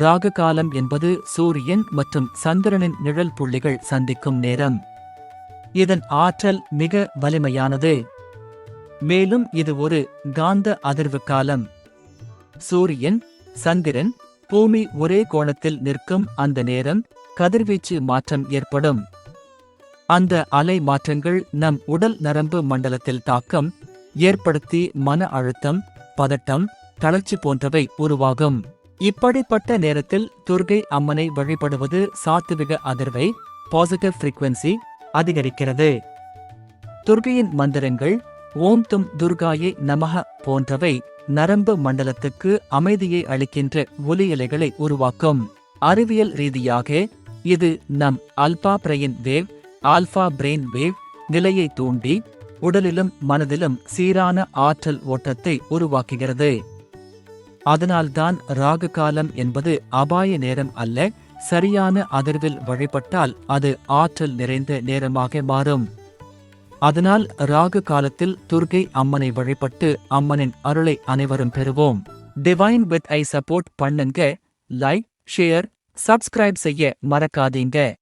ராகு காலம் என்பது சூரியன் மற்றும் சந்திரனின் நிழல் புள்ளிகள் சந்திக்கும் நேரம். இதன் ஆற்றல் மிக வலிமையானது. மேலும் இது ஒரு காந்த அதிர்வு காலம். சூரியன், சந்திரன், பூமி ஒரே கோணத்தில் நிற்கும் அந்த நேரம் கதிர்வீச்சு மாற்றம் ஏற்படும். அந்த அலை மாற்றங்கள் நம் உடல் நரம்பு மண்டலத்தில் தாக்கம் ஏற்படுத்தி மன அழுத்தம், பதட்டம், தளர்ச்சி போன்றவை உருவாகும். இப்படிப்பட்ட நேரத்தில் துர்க்கை அம்மனை வழிபடுவது சாத்விக அதிர்வை பாசிட்டிவ் ஃப்ரீக்வன்சி அதிகரிக்கிறது. துர்க்கையின் மந்திரங்கள் ஓம் தும் துர்காயே நமஹ போன்றவை நரம்பு மண்டலத்துக்கு அமைதியை அளிக்கின்ற ஒலியலைகளை உருவாக்கும். அறிவியல் ரீதியாக இது நம் ஆல்பா பிரெயின் வேவ் நிலையை தூண்டி உடலிலும் மனதிலும் சீரான ஆற்றல் ஓட்டத்தை உருவாக்குகிறது. அதனால்தான் ராகு காலம் என்பது அபாய நேரம் அல்ல, சரியான அதிர்வில் வழிபட்டால் அது ஆற்றல் நிறைந்த நேரமாக மாறும். அதனால் ராகு காலத்தில் துர்க்கை அம்மனை வழிபட்டு அம்மனின் அருளை அனைவரும் பெறுவோம். டிவைன் வித் ஐ சப்போர்ட் பண்ணுங்க. லைக், ஷேர், சப்ஸ்கிரைப் செய்ய மறக்காதீங்க.